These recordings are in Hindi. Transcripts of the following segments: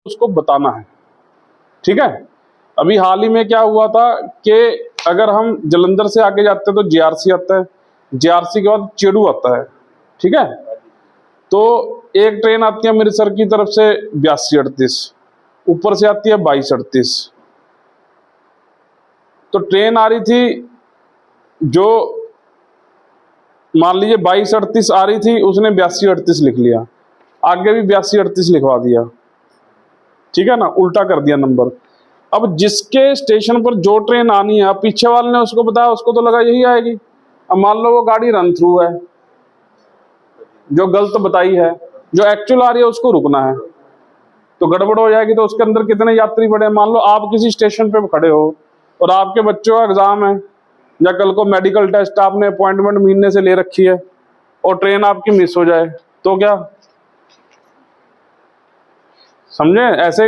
उसको बताना है। ठीक है, अभी हाल ही में क्या हुआ था कि अगर हम जलंधर से आगे जाते हैं तो जीआरसी आता है, जीआरसी के बाद चेड़ू आता है। ठीक है, तो एक ट्रेन आती है अमृतसर की तरफ से 8238, ऊपर से आती है 2238। तो ट्रेन आ रही थी जो मान लीजिए 2238 आ रही थी, उसने 8238 लिख लिया, आगे भी 8238 लिखवा दिया। ठीक है ना, उल्टा कर दिया नंबर। अब जिसके स्टेशन पर जो ट्रेन आनी है, पीछे वाले ने उसको बताया, उसको तो लगा यही आएगी। अब मान लो वो गाड़ी रन थ्रू है, जो गलत बताई है, जो एक्चुअल आ रही है उसको रुकना है, तो गड़बड़ हो जाएगी। तो उसके अंदर कितने यात्री बढ़े, मान लो आप किसी स्टेशन पे खड़े हो और आपके बच्चों का एग्जाम है या कल को मेडिकल टेस्ट, आपने अपॉइंटमेंट महीने से ले रखी है और ट्रेन आपकी मिस हो जाए तो क्या? समझे? ऐसे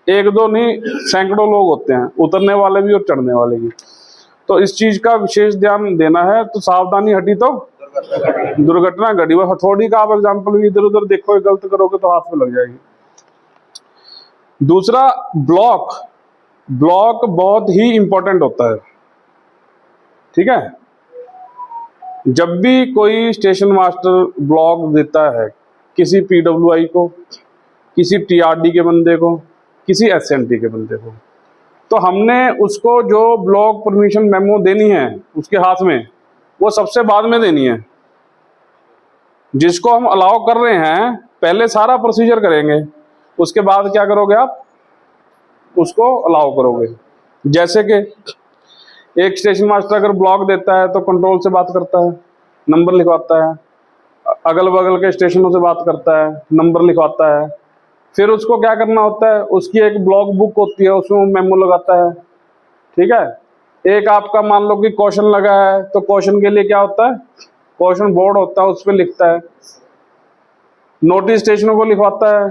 एक दो नहीं, सैकड़ों लोग होते हैं, उतरने वाले भी और चढ़ने वाले भी। तो इस चीज का विशेष ध्यान देना है। तो सावधानी हटी तो दुर्घटना घटी। वह हथौड़ी का आप एग्जाम्पल भी इधर उधर देखोगे, गलत करोगे तो हाथ में लग जाएगी। दूसरा, ब्लॉक। ब्लॉक बहुत ही इंपॉर्टेंट होता है। ठीक है, जब भी कोई स्टेशन मास्टर ब्लॉक देता है किसी पीडब्ल्यूआई को, किसी टीआरडी के बंदे को, किसी एसएमटी के बंदे को, तो हमने उसको जो ब्लॉक परमिशन मेमो देनी है उसके हाथ में, वो सबसे बाद में देनी है। जिसको हम अलाउ कर रहे हैं पहले सारा प्रोसीजर करेंगे, उसके बाद क्या करोगे आप? उसको अलाउ करोगे। जैसे कि एक स्टेशन मास्टर अगर ब्लॉक देता है तो कंट्रोल से बात करता है, नंबर लिखवाता है, अगल बगल के स्टेशनों से बात करता है, नंबर लिखवाता है। फिर उसको क्या करना होता है, उसकी एक ब्लॉक बुक होती है, उसमें मेमो लगाता है। ठीक है, एक आपका मान लो कि क्वेश्चन लगा है, तो क्वेश्चन के लिए क्या होता है, क्वेश्चन बोर्ड होता है, उस पर लिखता है, नोटिस स्टेशनों को लिखवाता है।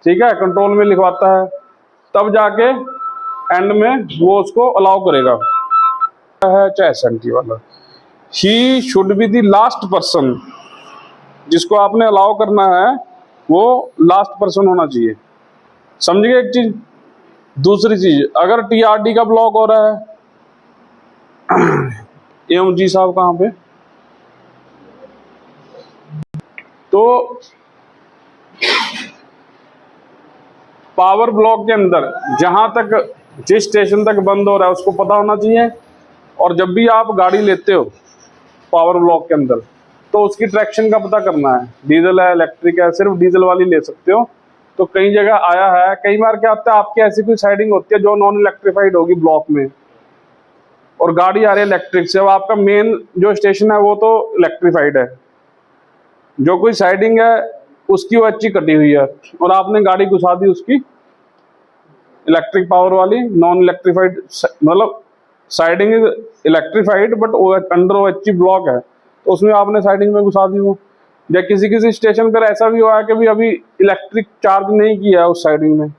ठीक है, कंट्रोल में लिखवाता है, तब जाके एंड में वो उसको अलाउ करेगा। है चाहे एसएमटी वाला, he should be the last person, जिसको आपने अलाउ करना है वो लास्ट पर्सन होना चाहिए। समझ गए एक चीज। दूसरी चीज, अगर टीआरडी का ब्लॉक हो रहा है, एवं जी साहब कहाँ पे, तो पावर ब्लॉक के अंदर जहां तक जिस स्टेशन तक बंद हो रहा है उसको पता होना चाहिए। और जब भी आप गाड़ी लेते हो पावर ब्लॉक के अंदर, तो उसकी ट्रैक्शन का पता करना है, डीजल है, इलेक्ट्रिक है, सिर्फ डीजल वाली ले सकते हो। तो कई जगह आया है, कई बार क्या होता है, आपकी ऐसी कोई साइडिंग होती है जो नॉन इलेक्ट्रीफाइड होगी ब्लॉक में, और गाड़ी आ रही है इलेक्ट्रिक से। अब आपका मेन जो स्टेशन है वो तो इलेक्ट्रीफाइड है, जो कोई साइडिंग है उसकी वो अच्छी कटी हुई है, और आपने गाड़ी घुसा दी उसकी इलेक्ट्रिक पावर वाली, नॉन इलेक्ट्रीफाइड, मतलब साइडिंग इज इलेक्ट्रीफाइड बट वो अंडर वो अच्छी ब्लॉक है, तो उसमें आपने साइडिंग में घुसा दी वो। या किसी किसी स्टेशन पर ऐसा भी हुआ है कि भी अभी इलेक्ट्रिक चार्ज नहीं किया है उस साइडिंग में,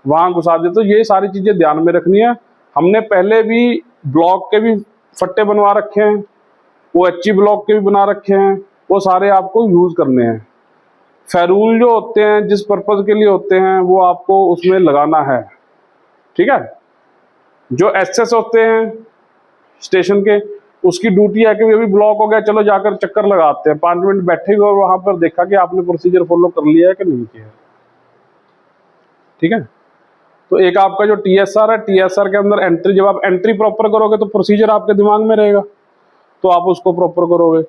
वहां घुसा दे। तो ये सारी चीजें ध्यान में रखनी है। हमने पहले भी ब्लॉक के भी फट्टे बनवा रखे हैं, वो अच्छी ब्लॉक के भी बना रखे हैं, वो सारे आपको यूज करने हैं। फेरूल जो होते हैं जिस पर्पज के लिए होते हैं वो आपको उसमें लगाना है। ठीक है, जो एसएस होते हैं स्टेशन के, उसकी ड्यूटी है कि अभी ब्लॉक हो गया, चलो जाकर चक्कर लगाते हैं, 5 मिनट बैठे हुए और वहां पर देखा कि आपने प्रोसीजर फॉलो कर लिया है कि नहीं किया। ठीक है, तो एक आपका जो टीएसआर है, टीएसआर के अंदर एंट्री, जब आप एंट्री प्रॉपर करोगे तो प्रोसीजर आपके दिमाग में रहेगा, तो आप उसको प्रॉपर करोगे।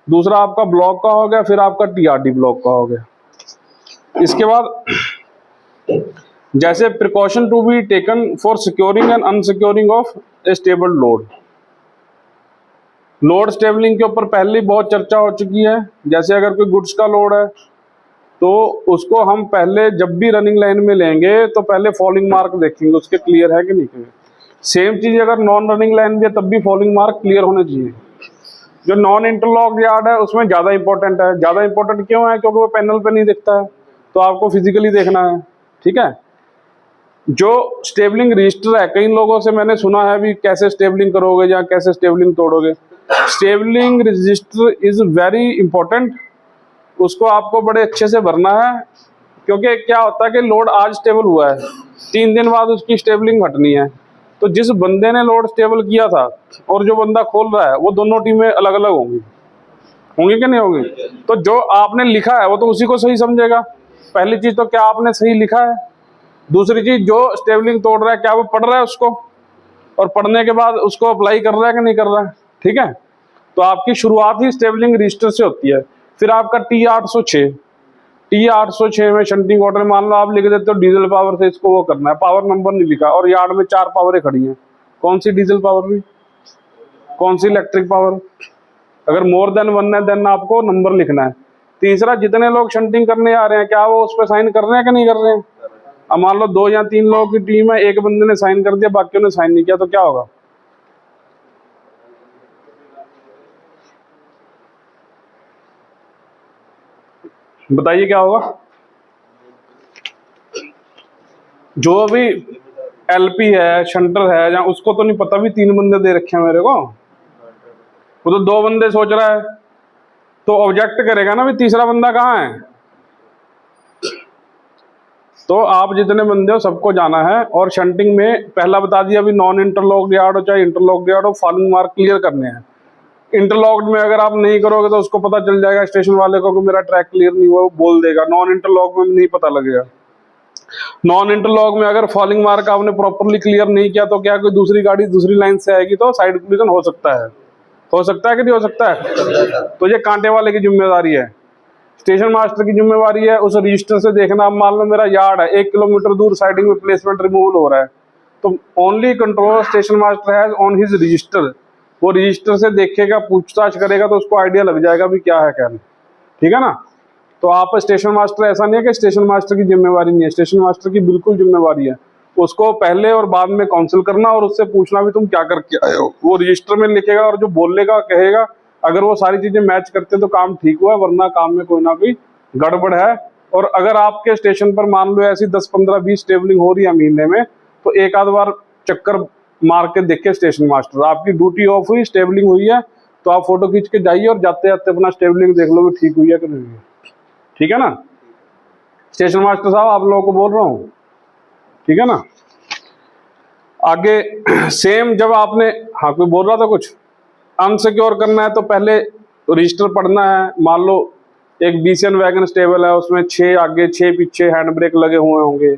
दूसरा आपका ब्लॉक का हो गया, फिर आपका टीआरडी ब्लॉक का हो गया। इसके बाद जैसे precaution to be taken for securing and unsecuring of a stable load. Load stabling के ऊपर पहले बहुत चर्चा हो चुकी है। जैसे अगर कोई गुड्स का लोड है तो उसको हम पहले जब भी रनिंग लाइन में लेंगे तो पहले फॉलिंग मार्क देखेंगे उसके क्लियर है कि नहीं क्लियर। सेम चीज अगर नॉन रनिंग लाइन भी है तब भी फॉलिंग मार्क क्लियर होने चाहिए। जो नॉन इंटरलॉक यार्ड है उसमें ज़्यादा इंपॉर्टेंट है। ज़्यादा इंपॉर्टेंट क्यों है? क्योंकि वो पैनल पे नहीं दिखता है, तो आपको फिजिकली देखना है। ठीक है, जो स्टेबलिंग रजिस्टर है, कई लोगों से मैंने सुना है भी कैसे स्टेबलिंग करोगे या कैसे स्टेबलिंग तोड़ोगे। Stabling register is very important, उसको आपको बड़े अच्छे से भरना है। क्योंकि क्या होता है कि लोड आज स्टेबल हुआ है, 3 दिन बाद उसकी स्टेबलिंग हटनी है। तो जिस बंदे ने लोड स्टेबल किया था और जो बंदा खोल रहा है, वो दोनों टीमें अलग अलग होंगी कि नहीं होगी? तो जो आपने लिखा है वो तो उसी को सही समझेगा। पहली चीज तो क्या आपने सही लिखा है, दूसरी चीज जो स्टेबलिंग तोड़ रहा है क्या वो पढ़ रहा है उसको, और पढ़ने के बाद उसको अप्लाई कर रहा है कि नहीं कर रहा है। ठीक है, तो आपकी शुरुआत ही स्टेबलिंग रजिस्टर से होती है। फिर आपका T806 में शंटिंग ऑर्डर मान लो आप लिख देते हो डीजल पावर से इसको वो करना है, पावर नंबर नहीं लिखा और यार्ड में 4 पावरें खड़ी हैं, कौन सी डीजल पावर भी, कौन सी इलेक्ट्रिक पावर। अगर मोर देन 1 है देन आपको नंबर लिखना है। तीसरा, जितने लोग शंटिंग करने आ रहे हैं क्या वो उस पर साइन कर रहे हैं कि नहीं कर रहे हैं। अब मान लो 2 या 3 लोगों की टीम है, एक बंदे ने साइन कर दिया बाकियों ने साइन नहीं किया, तो क्या होगा? बताइए क्या होगा? जो अभी एलपी है, शंटर है, या उसको तो नहीं पता भी 3 बंदे दे रखे हैं मेरे को, वो तो 2 बंदे सोच रहा है, तो ऑब्जेक्ट करेगा ना भी तीसरा बंदा कहाँ है। तो आप जितने बंदे हो सबको जाना है, और शंटिंग में पहला बता दिया अभी नॉन इंटरलॉक्ड यार्ड हो चाहे इंटरलॉक्ड यार्ड हो, फॉलिंग मार्क क्लियर करने हैं। इंटरलॉक्ड में अगर आप नहीं करोगे तो उसको पता चल जाएगा स्टेशन वाले को कि मेरा ट्रैक क्लियर नहीं हुआ, वो बोल देगा। नॉन इंटरलॉक में नहीं पता लगेगा। नॉन इंटरलॉक में अगर फॉलिंग मार्क आपने प्रॉपरली क्लियर नहीं किया तो क्या कोई दूसरी गाड़ी दूसरी लाइन से आएगी तो साइड कोलिजन हो सकता है कि नहीं हो सकता है। तो ये कांटे वाले की जिम्मेदारी है, स्टेशन मास्टर की जिम्मेवारी है उस रजिस्टर से देखना। अब मान लो मेरा यार्ड है 1 किलोमीटर दूर, साइडिंग में प्लेसमेंट रिमूवल हो रहा है, तो only control station master has on his register. वो रजिस्टर से देखेगा, पूछताछ करेगा तो उसको आइडिया लग जाएगा भी क्या है क्या नहीं। ठीक है ना। तो आप स्टेशन मास्टर, ऐसा नहीं है कि स्टेशन मास्टर की जिम्मेवारी नहीं है, स्टेशन मास्टर की बिल्कुल जिम्मेवारी है। उसको पहले और बाद में काउंसिल करना और उससे पूछना भी तुम क्या करके आए हो। वो रजिस्टर में लिखेगा और जो बोलेगा कहेगा, अगर वो सारी चीजें मैच करते हैं तो काम ठीक हुआ, वरना काम में कोई ना कोई गड़बड़ है। और अगर आपके स्टेशन पर मान लो ऐसी 10, 15, 20 स्टेबलिंग हो रही है महीने में, तो एक आध बार चक्कर मार के देखे स्टेशन मास्टर, आपकी ड्यूटी ऑफ हुई, स्टेबलिंग हुई है तो आप फोटो खींच के जाइए और जाते जाते अपना स्टेबलिंग देख लो ठीक हुई है कि नहीं हुई है। ठीक है ना स्टेशन मास्टर साहब, आप लोगों को बोल रहा हूँ। ठीक है ना। आगे सेम जब आपने, हाँ कोई बोल रहा था कुछ, अनसिक्योर करना है तो पहले रजिस्टर पढ़ना है। मान लो एक बीसीएन वैगन स्टेबल है, उसमें 6 आगे 6 पीछे हैंड ब्रेक लगे हुए होंगे,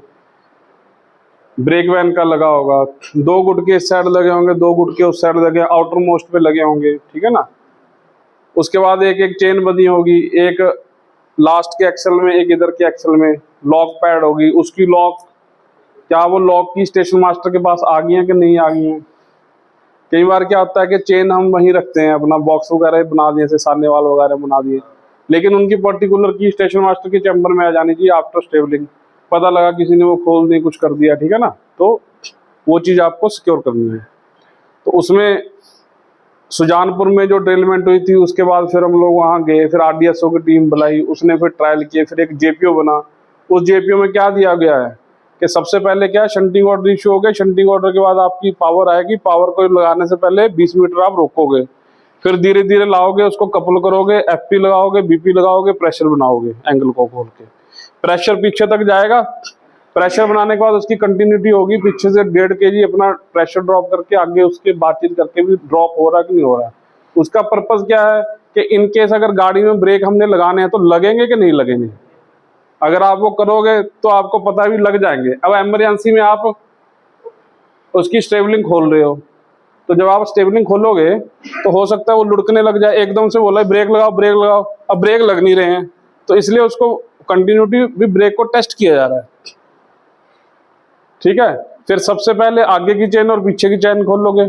ब्रेक वैन का लगा होगा, 2 गुटके इस साइड लगे होंगे, 2 गुटके उस साइड लगे, आउटर मोस्ट पे लगे होंगे। ठीक है ना। उसके बाद एक एक चेन बनी होगी, एक लास्ट के एक्सल में, एक इधर के एक्सल में। लॉक पैड होगी, उसकी लॉक, क्या वो लॉक की स्टेशन मास्टर के पास आ गई है कि नहीं आ गई है। कई बार क्या होता है कि चेन हम वहीं रखते हैं, अपना बॉक्स वगैरह बना दिए, जैसे सामने वाल वगैरह बना दिए, लेकिन उनकी पर्टिकुलर की स्टेशन मास्टर के चैम्बर में आ जानी चाहिए आफ्टर स्टेबलिंग। पता लगा किसी ने वो खोल दी, कुछ कर दिया। ठीक है ना। तो वो चीज़ आपको सिक्योर करनी है। तो उसमें सुजानपुर में जो ड्रिलमेंट हुई थी, उसके बाद फिर हम लोग वहाँ गए, फिर आरडीएसओ की टीम बुलाई, उसने फिर ट्रायल किए, फिर एक जेपीओ बना। उस जेपीओ में क्या दिया गया है कि सबसे पहले क्या शंटिंग ऑर्डर इशू हो गए, शंटिंग ऑर्डर के बाद आपकी पावर आएगी, पावर को लगाने से पहले 20 मीटर आप रोकोगे, फिर धीरे धीरे लाओगे, उसको कपल करोगे, एफपी लगाओगे, बीपी लगाओगे, प्रेशर बनाओगे, एंगल को खोल के प्रेशर पीछे तक जाएगा। प्रेशर बनाने के बाद उसकी कंटिन्यूटी होगी, पीछे से 1.5 kg अपना प्रेशर ड्रॉप करके आगे उसके बातचीत करके भी ड्रॉप हो रहा है कि नहीं हो रहा है। उसका पर्पज क्या है कि इन केस अगर गाड़ी में ब्रेक हमने लगाने हैं तो लगेंगे कि नहीं लगेंगे। अगर आप वो करोगे तो आपको पता भी लग जाएंगे। अब इमरजेंसी में आप उसकी स्टेबलिंग खोल रहे हो, तो जब आप स्टेबलिंग खोलोगे तो हो सकता है वो लुढ़कने लग जाए, एकदम से बोला ब्रेक लगाओ ब्रेक लगाओ, अब ब्रेक लग नहीं रहे हैं, तो इसलिए उसको कंटिन्यूटी भी ब्रेक को टेस्ट किया जा रहा है। ठीक है। फिर सबसे पहले आगे की चेन और पीछे की चेन खोल लोगे।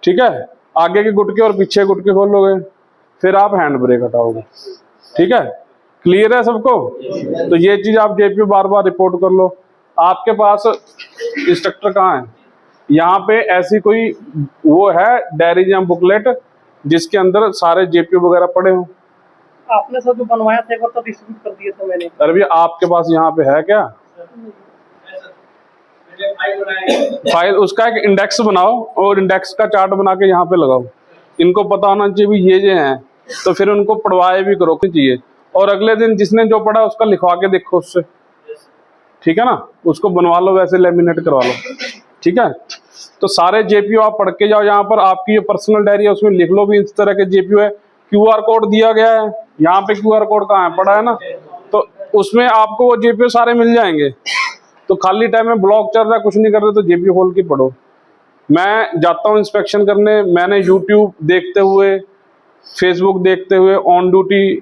ठीक है। आगे के गुटके और पीछे गुटके खोल लोगे, फिर आप हैंड ब्रेक हटाओगे। ठीक है। क्लियर है सबको। तो ये चीज आप जेपी बार बार रिपोर्ट कर लो। आपके पास इंस्ट्रक्टर कहाँ है? यहाँ पे ऐसी कोई वो है डायरी या बुकलेट जिसके अंदर सारे जेपी वगैरह पड़े हो? आपने सब जो बनवाया था एक बार तो डिस्ट्रीब्यूट कर दिया था मैंने। अरे भैया आपके पास यहाँ पे है क्या फाइल? उसका एक इंडेक्स बनाओ और इंडेक्स का चार्ट बना के यहाँ पे लगाओ। इनको पता होना चाहिए भी ये हैं, तो फिर उनको पढ़वाए भी करो चाहिए। और अगले दिन जिसने जो पढ़ा उसका लिखवा के देखो उससे, ठीक है ना, उसको बनवा लो, वैसे लेमिनेट करवा लो, ठीक है। तो सारे जेपीओ आप पढ़ के जाओ, यहाँ पर आपकी ये पर्सनल डायरी है उसमें लिख लो भी इस तरह के जेपीओ है। क्यूआर कोड दिया गया है, यहाँ पे क्यूआर कोड कहाँ है, पड़ा है ना, तो उसमें आपको वो जेपीओ सारे मिल जाएंगे। तो खाली टाइम में ब्लॉग चल रहा है, कुछ नहीं कर रहे, तो जेपीओ खोल के पढ़ो। मैं जाता हूँ इंस्पेक्शन करने, मैंने यूट्यूब देखते हुए, फेसबुक देखते हुए ऑन ड्यूटी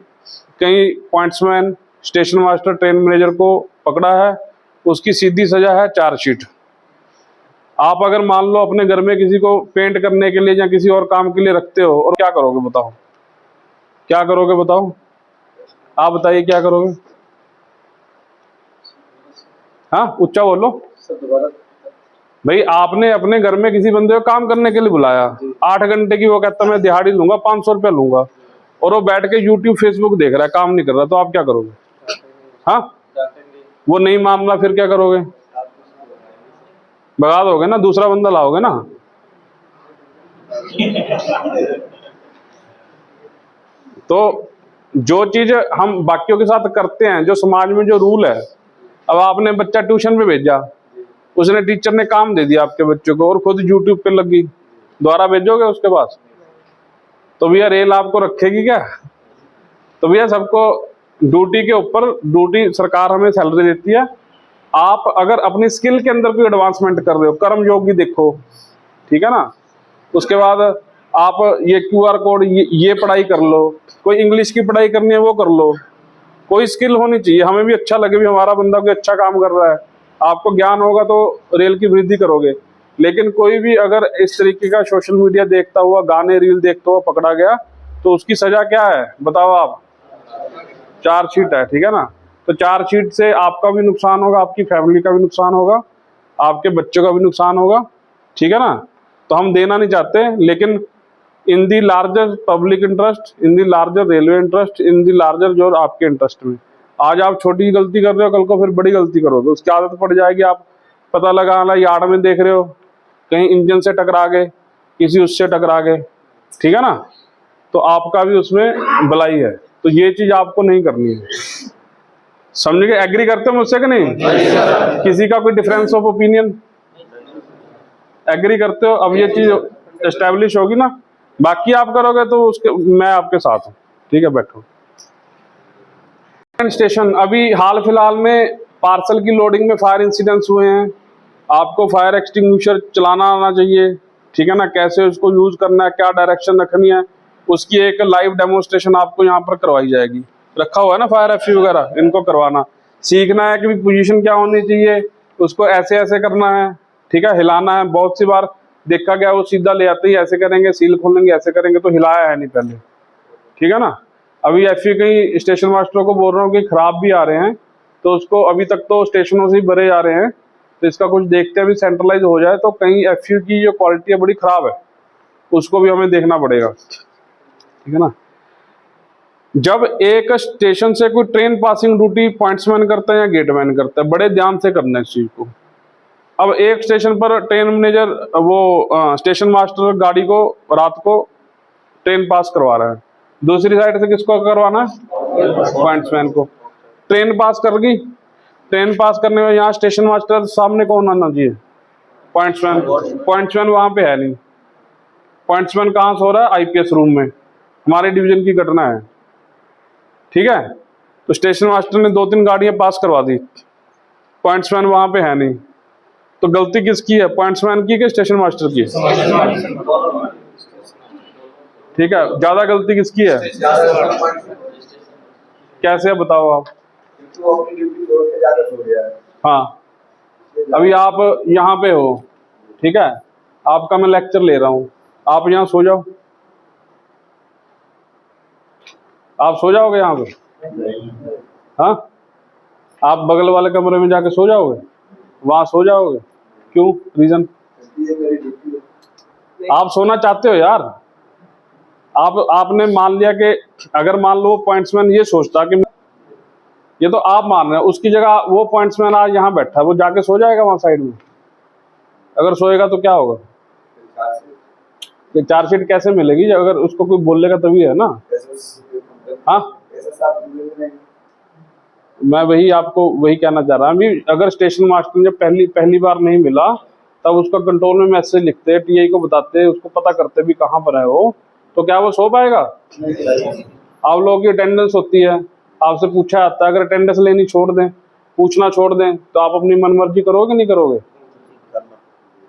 कई pointsman, station master, train manager को पकड़ा है, उसकी सीधी सजा है चार्जशीट। आप अगर मान लो अपने घर में किसी को पेंट करने के लिए या किसी और काम के लिए रखते हो, और क्या करोगे बताओ, क्या करोगे बताओ, आप बताइए क्या करोगे? हाँ, ऊंचा बोलो भाई। आपने अपने घर में किसी बंदे को काम करने के लिए बुलाया, 8 घंटे की, वो कहता मैं दिहाड़ी लूंगा, 500 रुपया लूंगा, और वो बैठ के यूट्यूब फेसबुक देख रहा है, काम नहीं कर रहा, तो आप क्या करोगे? हाँ, वो नहीं मामला, फिर क्या करोगे? भगा दोगे ना, दूसरा बंदा लाओगे ना। तो जो चीज हम बाकियों के साथ करते हैं, जो समाज में जो रूल है, अब आपने बच्चा ट्यूशन पे भेजा, उसने, टीचर ने काम दे दिया आपके बच्चों को, और खुद यूट्यूब पे लगी, दोबारा भेजोगे उसके पास? तो भैया रेल आपको रखेगी क्या? तो भैया सबको ड्यूटी के ऊपर ड्यूटी, सरकार हमें सैलरी देती है। आप अगर अपनी स्किल के अंदर कोई एडवांसमेंट कर रहे हो, कर्म योगी देखो, ठीक है ना। उसके बाद आप ये क्यूआर कोड, ये पढ़ाई कर लो, कोई इंग्लिश की पढ़ाई करनी है वो कर लो, कोई स्किल होनी चाहिए, हमें भी अच्छा लगे भी हमारा बंदा कोई अच्छा काम कर रहा है। आपको ज्ञान होगा तो रेल की वृद्धि करोगे। लेकिन कोई भी अगर इस तरीके का सोशल मीडिया देखता हुआ, गाने रील देखता हुआ पकड़ा गया, तो उसकी सजा क्या है बताओ आप? चार्जशीट है, ठीक है ना। तो चार्जशीट से आपका भी नुकसान होगा, आपकी फैमिली का भी नुकसान होगा, आपके बच्चों का भी नुकसान होगा, ठीक है ना। तो हम देना नहीं चाहते, लेकिन इन दी लार्जर पब्लिक इंटरेस्ट, इन दी लार्जर रेलवे इंटरेस्ट, इन दी लार्जर जो आपके इंटरेस्ट में, आज आप छोटी गलती कर रहे हो, कल को फिर बड़ी गलती करोगे, उसकी आदत पड़ जाएगी। आप पता लगा यार्ड में देख रहे हो, कहीं इंजन से टकरा गए, किसी उससे टकरा गए, ठीक है ना, तो आपका भी उसमें भलाई है। तो ये चीज आपको नहीं करनी है, समझ के? एग्री करते हो मुझसे कि नहीं? किसी का कोई डिफरेंस ऑफ ओपिनियन? एग्री करते हो? अब ये चीज एस्टेब्लिश होगी ना, बाकी आप करोगे तो उसके, मैं आपके साथ हूँ, ठीक है, बैठो। स्टेशन, अभी हाल फिलहाल में पार्सल की लोडिंग में फायर इंसिडेंट्स हुए हैं। आपको फायर एक्सटिंग्विशर चलाना आना चाहिए, ठीक है ना, कैसे उसको यूज करना है, क्या डायरेक्शन रखनी है, उसकी एक लाइव डेमोन्स्ट्रेशन आपको यहाँ पर करवाई जाएगी। रखा हुआ है ना फायर एफसी वगैरह, इनको करवाना सीखना है कि पोजीशन क्या होनी चाहिए, उसको ऐसे ऐसे करना है, ठीक है, हिलाना है। बहुत सी बार देखा गया वो सीधा ले आते ही ऐसे करेंगे, सील खोलेंगे, ऐसे करेंगे, तो हिलाया है नहीं पहले, ठीक है ना। अभी एफसी कई स्टेशन मास्टरों को बोल रहा हूँ कि खराब भी आ रहे हैं, तो उसको अभी तक तो स्टेशनों से ही भरे जा रहे हैं, तो इसका कुछ देखते हैं, अभी सेंट्रलाइज हो जाए। तो कहीं एफसी की जो क्वालिटी है बड़ी खराब है, उसको भी हमें देखना पड़ेगा, ठीक है ना। जब एक स्टेशन से कोई ट्रेन पासिंग ड्यूटी पॉइंट्समैन करता है या गेटमैन करता है, बड़े ध्यान से करना है इस चीज को। अब एक स्टेशन पर ट्रेन मैनेजर, वो स्टेशन मास्टर गाड़ी को रात को ट्रेन पास करवा रहा है, दूसरी साइड से किसको करवाना है? पॉइंट्समैन को। ट्रेन पास कर गई, ट्रेन पास करने में यहाँ स्टेशन मास्टर सामने कौन आना चाहिए? पॉइंट्समैन। पॉइंट्समैन वहां पे है नहीं। पॉइंट्समैन कहाँ सो रहा है? आईपीएस रूम में। हमारे डिवीजन की घटना है, ठीक है। तो स्टेशन मास्टर ने 2-3 गाड़ियां पास करवा दी, पॉइंट्समैन वहां पे है नहीं, तो गलती किसकी है? पॉइंट्समैन की कि स्टेशन मास्टर की? ठीक है, ज्यादा गलती किसकी है? कैसे है बताओ आप? हाँ, अभी आप यहाँ पे हो, ठीक है, आपका मैं लेक्चर ले रहा हूँ, आप यहाँ सो जाओ, आप सो जाओगे यहाँ पे? हाँ, आप बगल वाले कमरे में जाके सो जाओगे, वहां सो जाओगे, क्यों? रीजन? आप सोना चाहते हो यार। आपने मान लिया कि अगर मान लो पॉइंट्समैन ये सोचता कि ये तो आप मान रहे हैं, उसकी जगह वो पॉइंट्समैन आज यहाँ बैठा है, वो जाके सो जाएगा वहां साइड में? अगर सोएगा तो क्या होगा? चार्जशीट कैसे मिलेगी? अगर उसको कोई बोलेगा तभी है ना। हाँ, मैं वही आपको वही कहना चाह रहा हूँ। अभी अगर स्टेशन मास्टर जब पहली बार नहीं मिला तब उसका कंट्रोल में मैसेज लिखते, टीआई को बताते, उसको पता करते भी कहाँ पर है वो, तो क्या वो सो पाएगा? आप लोगों की अटेंडेंस होती है, आपसे पूछा जाता है, अगर अटेंडेंस लेनी छोड़ दें, पूछना छोड़ दें, तो आप अपनी मनमर्जी करोगे नहीं करोगे?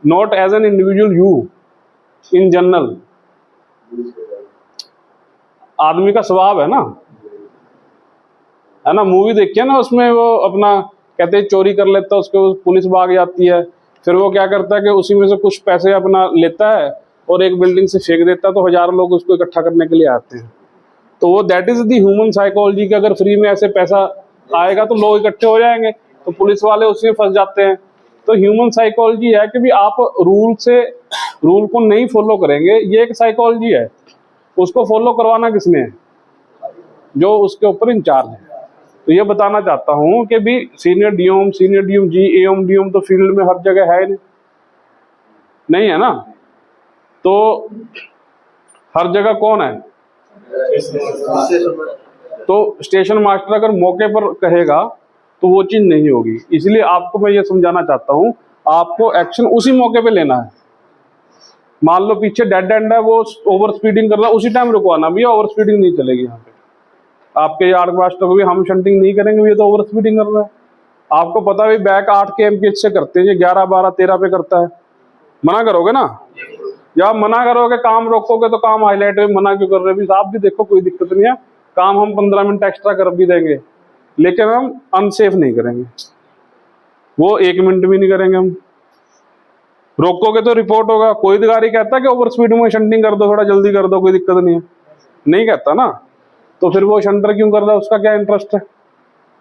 Not as an individual, you in general. आदमी का स्वभाव है ना। मूवी देखी है ना, उसमें वो अपना कहते हैं चोरी कर लेता है, उसके पुलिस भाग जाती है, फिर वो क्या करता है कि उसी में से कुछ पैसे अपना लेता है और एक बिल्डिंग से फेंक देता है, तो हजारों लोग उसको इकट्ठा करने के लिए आते हैं। तो वो that is the human psychology कि अगर फ्री में ऐसे पैसा आएगा तो लोग इकट्ठे हो जाएंगे, तो पुलिस वाले उसी में फंस जाते हैं। तो ह्यूमन साइकोलॉजी है कि भी आप रूल को नहीं फॉलो करेंगे, ये एक साइकोलॉजी है। उसको फॉलो करवाना किसने है? जो उसके ऊपर इंचार्ज है। तो ये बताना चाहता हूँ कि भी senior DM G, am DM तो फील्ड में हर जगह है नहीं है ना। तो हर जगह कौन है? तो स्टेशन मास्टर अगर मौके पर कहेगा तो वो चीज नहीं होगी। इसलिए आपको मैं ये समझाना चाहता हूँ, आपको एक्शन उसी मौके पे लेना है। मान लो पीछे डेड एंड है, वो ओवर स्पीडिंग कर रहा है, उसी टाइम रुकवाना। भैया ओवर स्पीडिंग नहीं चलेगी यहाँ पे। आपके यार्ड मास्टर को भी हम शंटिंग नहीं करेंगे, ये तो ओवर स्पीडिंग कर रहा है। आपको पता है बैक 8 km/h से करते हैं, ये 11, 12, 13 पे करता है। मना करोगे ना? या आप मना करोगे, काम रोकोगे तो काम हाईलाइट में मना क्यों कर रहे हैं? आप भी देखो कोई दिक्कत नहीं है, काम हम 15 मिनट एक्स्ट्रा कर भी देंगे, लेकिन हम अनसेफ नहीं करेंगे, वो 1 मिनट भी नहीं करेंगे हम। रोकोगे तो रिपोर्ट होगा। कोई अधिकारी कहता है कि ओवर स्पीड में शंटिंग कर दो, थोड़ा जल्दी कर दो, कोई दिक्कत नहीं है? नहीं कहता ना। तो फिर वो शंटर क्यों कर रहा है? उसका क्या इंटरेस्ट है?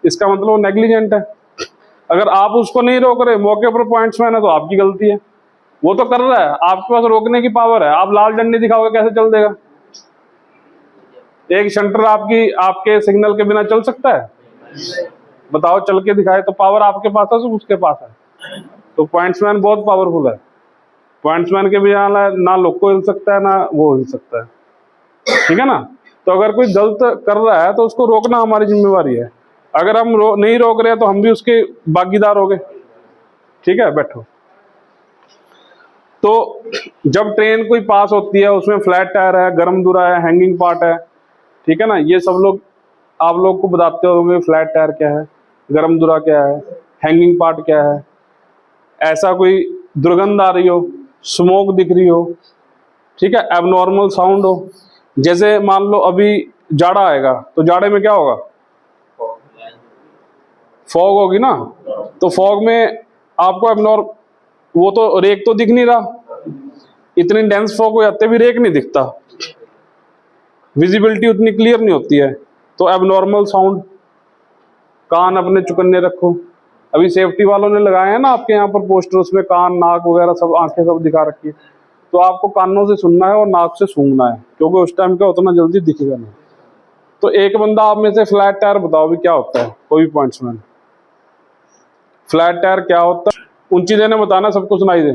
इसका मतलब वो नेग्लिजेंट है। अगर आप उसको नहीं रोक रहे, मौके पर पॉइंट्समैन है, तो आपकी गलती है। वो तो कर रहा है, आपके पास रोकने की पावर है, आप लाल झंडी दिखाओगे कैसे चल देगा? एक शंटर आपके सिग्नल के बिना चल सकता है? बताओ, चल के दिखाए तो पावर आपके पास है, सिर्फ उसके पास है। तो पॉइंट्समैन बहुत पावरफुल है। पॉइंट्समैन के बिना ना लोको हिल सकता है, ना वो हिल सकता है, ठीक है ना। तो अगर कोई गलत कर रहा है तो उसको रोकना हमारी जिम्मेवारी है। अगर हम नहीं रोक रहे हैं तो हम भी उसके भागीदार हो गए, ठीक है। बैठो। तो जब ट्रेन कोई पास होती है, उसमें फ्लैट टायर है, गरम दुरा है, हैंगिंग पार्ट है, ठीक है ना। ये सब लोग आप लोग को बताते होंगे फ्लैट टायर क्या है, गरम दुरा क्या है, हैंगिंग पार्ट क्या है। ऐसा कोई दुर्गंध आ रही हो, स्मोक दिख रही हो, ठीक है, एबनॉर्मल साउंड हो, जैसे मान लो अभी जाड़ा आएगा, तो जाड़े में क्या होगा? फॉग होगी ना। तो फॉग में आपको वो तो रेक तो दिख नहीं रहा, इतनी डेंस फॉग हो जाते भी रेक नहीं दिखता, विजिबिलिटी उतनी क्लियर नहीं होती है। तो एबनॉर्मल साउंड, कान अपने चुकन्ने रखो। अभी सेफ्टी वालों ने लगाए हैं ना आपके यहाँ पर पोस्टर, उसमें कान, नाक वगैरह सब, आंखें सब दिखा रखी है। तो आपको कानों से सुनना है और नाक से सूंघना है, क्योंकि उस टाइम क्या उतना जल्दी दिखेगा नहीं। तो एक बंदा आप में से फ्लैट टायर बताओ भी क्या होता है, कोई भी पॉइंट्समैन, फ्लैट टायर क्या होता है? ऊंची देने बताना, सबको सुनाई दे।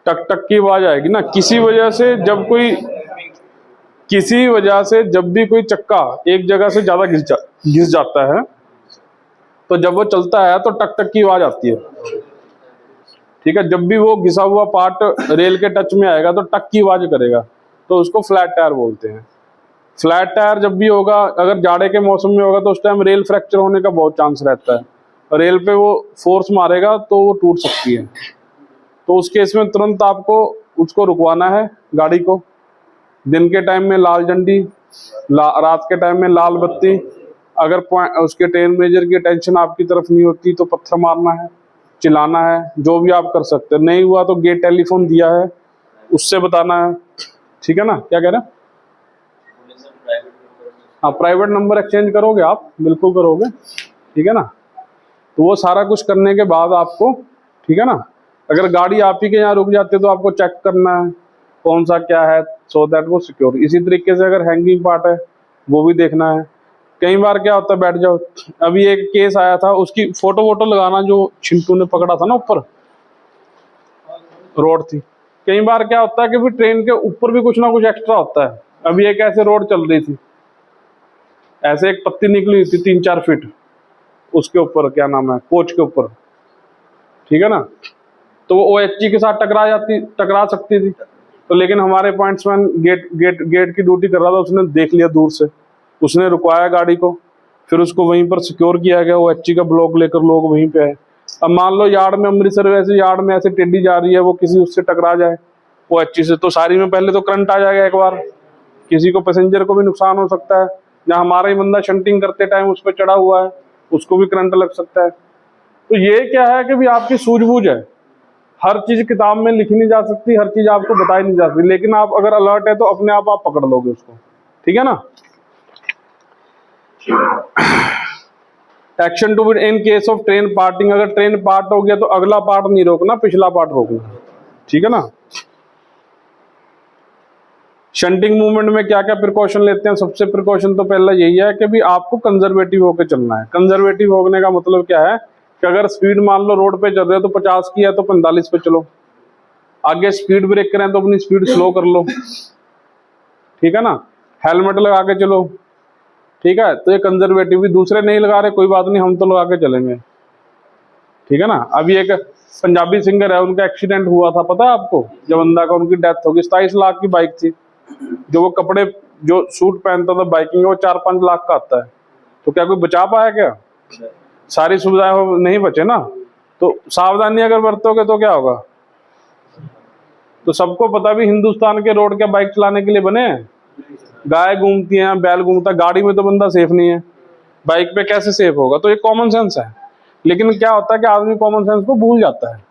टक टक की आवाज आएगी ना, किसी वजह से जब भी कोई चक्का एक जगह से ज्यादा घिस जाता है, तो जब वो चलता है तो टक टक की आवाज आती है, ठीक है। जब भी वो घिसा हुआ पार्ट रेल के टच में आएगा तो टक की आवाज करेगा, तो उसको फ्लैट टायर बोलते हैं। फ्लैट टायर जब भी होगा, अगर जाड़े के मौसम में होगा, तो उस टाइम रेल फ्रैक्चर होने का बहुत चांस रहता है। रेल पे वो फोर्स मारेगा तो वो टूट सकती है। तो उस केस में तुरंत आपको उसको रुकवाना है, गाड़ी को। दिन के टाइम में लाल झंडी, रात के टाइम में लाल बत्ती। अगर उसके ट्रेन मैनेजर की अटेंशन आपकी तरफ नहीं होती तो पत्थर मारना है, चिल्लाना है, जो भी आप कर सकते हैं। नहीं हुआ तो गेट टेलीफोन दिया है, उससे बताना है, ठीक है ना। क्या कह रहे हैं? हाँ, प्राइवेट नंबर एक्सचेंज करोगे आप, बिल्कुल करोगे, ठीक है ना। तो वो सारा कुछ करने के बाद आपको, ठीक है ना, अगर गाड़ी आप ही के यहाँ रुक जाती है तो आपको चेक करना है, कौन सा क्या है, सो दैट वो सिक्योर। इसी तरीके से अगर हैंगिंग पार्ट है वो भी देखना है। कई बार क्या होता है, बैठ जाओ, अभी एक केस आया था, उसकी फोटो वोटो लगाना जो चिंटू ने पकड़ा था ना, ऊपर रोड थी। कई बार क्या होता है कि भी ट्रेन के ऊपर भी कुछ ना कुछ एक्स्ट्रा होता है। अभी एक ऐसे रोड चल रही थी, ऐसे एक पत्ती निकली हुई थी 3-4 फीट उसके ऊपर, क्या नाम है, कोच के ऊपर, ठीक है ना। तो वो OHG के साथ टकरा सकती थी। तो लेकिन हमारे पॉइंट्समैन गेट की ड्यूटी कर रहा था, उसने देख लिया दूर से, उसने रुकवाया गाड़ी को, फिर उसको वहीं पर सिक्योर किया गया। OHG का ब्लॉक लेकर लोग वहीं पे आए। अब मान लो यार्ड में, अमृतसर वैसे यार्ड में ऐसे टेढ़ी जा रही है, वो किसी उससे टकरा जाए OHG से, तो सारी में पहले तो करंट आ जाएगा एक बार, किसी को पैसेंजर को भी नुकसान हो सकता है, या हमारा ही बंदा शंटिंग करते टाइम उस पर चढ़ा हुआ है उसको भी करंट लग सकता है। तो ये क्या है कि भी आपकी सूझबूझ है, हर चीज किताब में लिखी नहीं जा सकती, हर चीज आपको बताई नहीं जा सकती, लेकिन आप अगर अलर्ट है तो अपने आप पकड़ लोगे उसको, ठीक है ना। Action to be in case of train parting, अगर ट्रेन पार्ट हो गया तो अगला पार्ट नहीं रोकना, पिछला पार्ट रोकना, ठीक है ना। शंटिंग मूवमेंट में क्या क्या प्रिकॉशन लेते हैं, सबसे प्रिकॉशन तो पहला यही है कि भी आपको कंजर्वेटिव होकर चलना है। कंजर्वेटिव होने का मतलब क्या है कि अगर स्पीड मान लो रोड पे चल रहे हो तो 50 की है तो 45 पे चलो, आगे स्पीड ब्रेक करें तो अपनी स्पीड स्लो कर लो, ठीक है ना। हेलमेट लगा के चलो, ठीक है। तो ये कंजर्वेटिव, भी दूसरे नहीं लगा रहे कोई बात नहीं, हम तो लगा के चलेंगे, ठीक है ना। अभी एक पंजाबी सिंगर है, उनका एक्सीडेंट हुआ था, पता है आपको, जब बंदा का उनकी डेथ होगी। 27 लाख की बाइक थी, जो वो कपड़े जो सूट पहनता था बाइकिंग, वो 4-5 लाख का आता है। तो क्या कोई बचा पाया क्या? सारी सुविधाएं हो नहीं बचे ना। तो सावधानी अगर बरतोगे तो क्या होगा। तो सबको पता भी हिंदुस्तान के रोड क्या बाइक चलाने के लिए बने हैं? गाय घूमती हैं, बैल घूमता है, गाड़ी में तो बंदा सेफ नहीं है, बाइक पे कैसे सेफ होगा। तो ये कॉमन सेंस है, लेकिन क्या होता है कि आदमी कॉमन सेंस को भूल जाता है।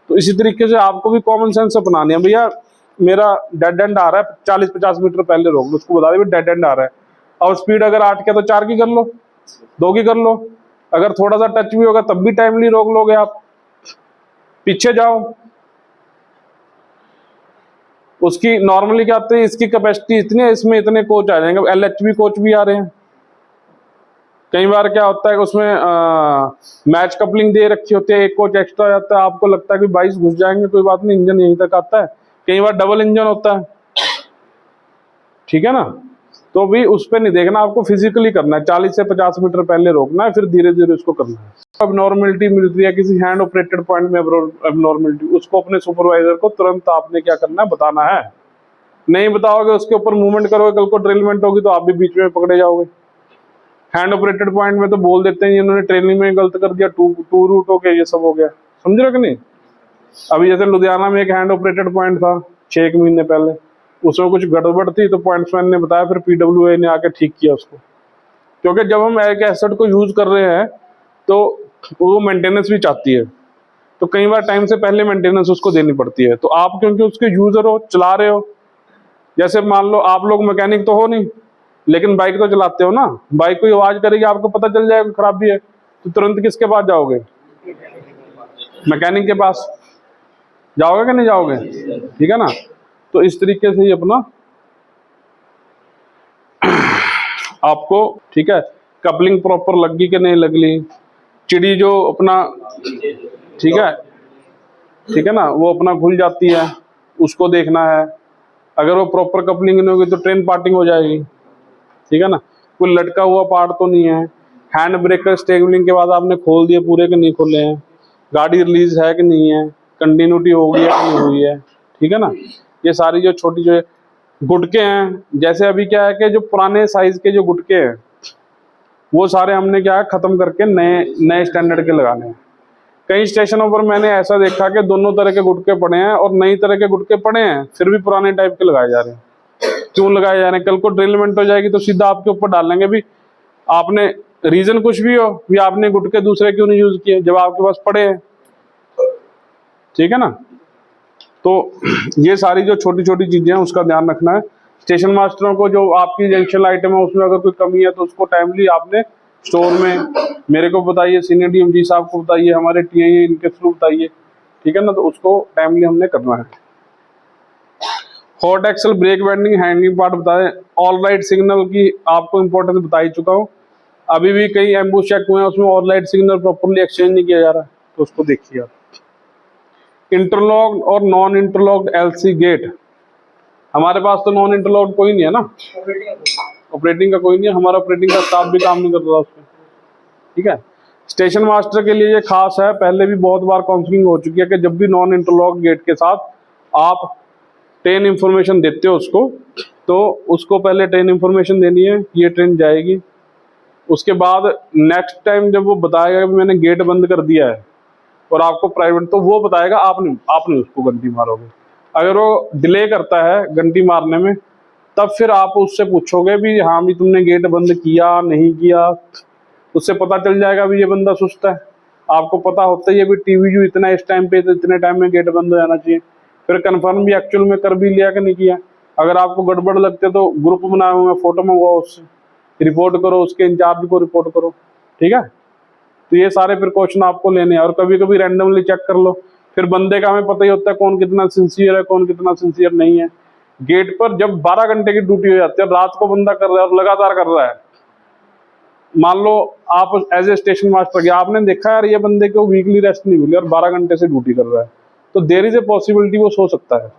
तो इसी तरीके से आपको भी कॉमन सेंस अपनानी है। भैया मेरा डेड एंड आ रहा है, 40-50 मीटर पहले रोक लो, उसको बता दे डेड एंड आ रहा है। और स्पीड अगर 8 की तो 4 की कर लो, 2 की कर लो। अगर थोड़ा सा टच भी होगा तब भी टाइमली रोक लोगे आप, पीछे जाओ। उसकी नॉर्मली क्या होती है, इसकी कैपेसिटी इतनी है, इसमें इतने कोच आ जाएंगे। LHB कोच भी आ रहे हैं। कई बार क्या होता है उसमें मैच कपलिंग दे रखी होती है, एक कोच एक्स्ट्रा जाता है, आपको लगता है कि 22 घुस जाएंगे, कोई बात नहीं, इंजन यहीं तक आता है। कई बार डबल इंजन होता है, ठीक है ना। तो भी उस पर नहीं देखना, आपको फिजिकली करना है, 40 से 50 मीटर पहले रोकना है, फिर धीरे धीरे उसको करना है। एबनॉर्मलिटी मिलती है किसी हैंड ऑपरेटेड पॉइंट में, एबनॉर्मलिटी, उसको अपने सुपरवाइजर को तुरंत आपने क्या करना है, बताना है। नहीं बताओगे, उसके ऊपर मूवमेंट करोगे, कल को ड्रिलमेंट होगी तो आप भी बीच में पकड़े जाओगे। हैंड ऑपरेटेड पॉइंट में तो बोल देते हैं इन्होंने ट्रेनिंग में गलत कर दिया, टू रूट हो गया, ये सब हो गया, समझ रहे हो कि नहीं। अभी जैसे लुधियाना में एक हैंड ऑपरेटेड पॉइंट था 6 महीने पहले, उसमें कुछ गड़बड़ थी, तो पॉइंट्समैन ने बताया, फिर PWA ने आके ठीक किया उसको। क्योंकि जब हम एक एसेट को यूज कर रहे हैं तो वो मेंटेनेंस भी चाहती है, तो कई बार टाइम से पहले मेंटेनेंस उसको देनी पड़ती है। तो आप क्योंकि उसके यूजर हो, चला रहे हो, जैसे मान लो आप लोग मैकेनिक तो हो नहीं, लेकिन बाइक तो चलाते हो ना, बाइक कोई आवाज करेगी आपको पता चल जाएगा खराबी है, तो तुरंत किसके पास जाओगे? मैकेनिक के पास जाओगे कि नहीं जाओगे, ठीक है ना। तो इस तरीके से ही अपना आपको, ठीक है, कपलिंग प्रॉपर लग गई कि नहीं लग ली, चिड़ी जो अपना, ठीक है ना, वो अपना खुल जाती है, उसको देखना है। अगर वो प्रॉपर कपलिंग नहीं होगी तो ट्रेन पार्टिंग हो जाएगी, ठीक है ना। कोई लटका हुआ पार्ट तो नहीं है। हैंड ब्रेकर स्टेबलिंग के बाद आपने खोल दिए पूरे के नहीं खोले हैं, गाड़ी रिलीज है कि नहीं है, कंटिन्यूटी हो गई है कि नहीं हुई है, ठीक है ना। ये सारी जो छोटी जो गुटके हैं, जैसे अभी क्या है कि जो पुराने साइज के जो गुटके हैं वो सारे हमने क्या है खत्म करके नए स्टैंडर्ड के लगाने हैं। कई स्टेशनों पर मैंने ऐसा देखा कि दोनों तरह के गुटके पड़े हैं और नई तरह के गुटके पड़े हैं, फिर भी पुराने टाइप के लगाए जा रहे हैं। क्यों लगाए जा रहे हैं? कल को ड्रिलमेंट हो जाएगी तो सीधा आपके ऊपर डालेंगे भी, आपने रीजन कुछ भी हो, भी आपने गुटके दूसरे क्यों नहीं यूज किए जब आपके पास पड़े हैं, ठीक है ना। तो ये सारी जो छोटी छोटी चीजें हैं उसका ध्यान रखना है। स्टेशन मास्टरों को जो आपकी जंक्शन आइटम है उसमें अगर कोई कमी है तो उसको टाइमली आपने स्टोर में मेरे को बताइए, सीनियर DMG साहब को बताइए, हमारे TI इनके थ्रू बताइए, ठीक है ना। तो उसको टाइमली हमने करना है। Hot axle, brake bending, hanging part बताए। ऑल राइट सिग्नल की आपको इंपॉर्टेंस बता ही चुका हूँ। अभी भी कई एम्बुश चेक हुए हैं, उसमें all right signal properly exchange नहीं किया जा रहा, तो उसको देखिए आप। इंटरलॉक्ड और नॉन इंटरलॉक्ड एलसी गेट, हमारे पास तो नॉन इंटरलॉक्ड कोई नहीं है ना, ऑपरेटिंग का कोई नहीं है, हमारा ऑपरेटिंग का स्टाफ भी काम नहीं कर रहा उसमें, ठीक है। स्टेशन मास्टर के लिए ये खास है, पहले भी बहुत बार काउंसलिंग हो चुकी है कि जब भी नॉन इंटरलॉक गेट के साथ आप ट्रेन इंफॉर्मेशन देते हो उसको, तो उसको पहले ट्रेन इंफॉर्मेशन देनी है, ये ट्रेन जाएगी। उसके बाद नेक्स्ट टाइम जब वो बताएगा कि मैंने गेट बंद कर दिया है और आपको प्राइवेट, तो वो बताएगा, आपने उसको घंटी मारोगे। अगर वो डिले करता है घंटी मारने में, तब फिर आप उससे पूछोगे भी हाँ भी तुमने गेट बंद किया नहीं किया, उससे पता चल जाएगा भी ये बंदा सुस्त है। आपको पता होता ही है भी टीवी जो इतना इस टाइम पे तो इतने टाइम में गेट बंद हो जाना चाहिए। फिर कंफर्म भी एक्चुअल में कर भी लिया कि नहीं किया। अगर आपको गड़बड़ लगते तो ग्रुप बनाए हुए, फोटो मंगवाओ उससे, रिपोर्ट करो, उसके इंचार्ज को रिपोर्ट करो, ठीक है। तो ये सारे प्रिकॉशन आपको लेने हैं। और कभी कभी रैंडमली चेक कर लो, फिर बंदे का हमें पता ही होता है कौन कितना सिंसियर है, कौन कितना सिंसियर नहीं है। गेट पर जब 12 घंटे की ड्यूटी हो जाती है, रात को बंदा कर रहा है और लगातार कर रहा है, मान लो आप एज ए स्टेशन मास्टर गया, आपने देखा यार ये बंदे को वीकली रेस्ट नहीं मिली और 12 घंटे से ड्यूटी कर रहा है, तो देयर इज ए पॉसिबिलिटी वो सो सकता है।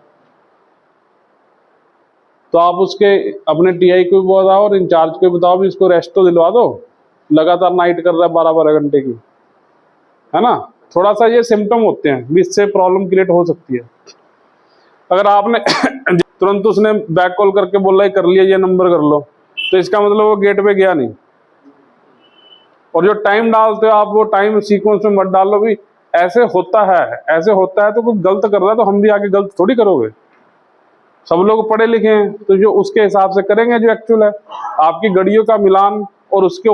तो आप उसके अपने टीआई को भी बताओ और इंचार्ज को भी बताओ भी इसको रेस्ट तो दिलवा दो, लगातार नाइट कर रहा है 12-12 घंटे की, है ना। थोड़ा सा ये सिम्टम होते हैं भी, इससे प्रॉब्लम क्रिएट हो सकती है। अगर आपने तुरंत उसने बैक कॉल करके बोला कर लिया, ये नंबर कर लो, तो इसका मतलब वो गेट पे गया नहीं। और जो टाइम डालते हो आप, वो टाइम सीक्वेंस में मत डालो भी ऐसे होता है, ऐसे होता है, तो कोई गलत कर रहा है तो हम भी आगे गलत थोड़ी करोगे। सब लोग पढ़े लिखे हैं, तो जो उसके हिसाब से करेंगे जो एक्चुअल है। आपकी घड़ियों का मिलान और उसके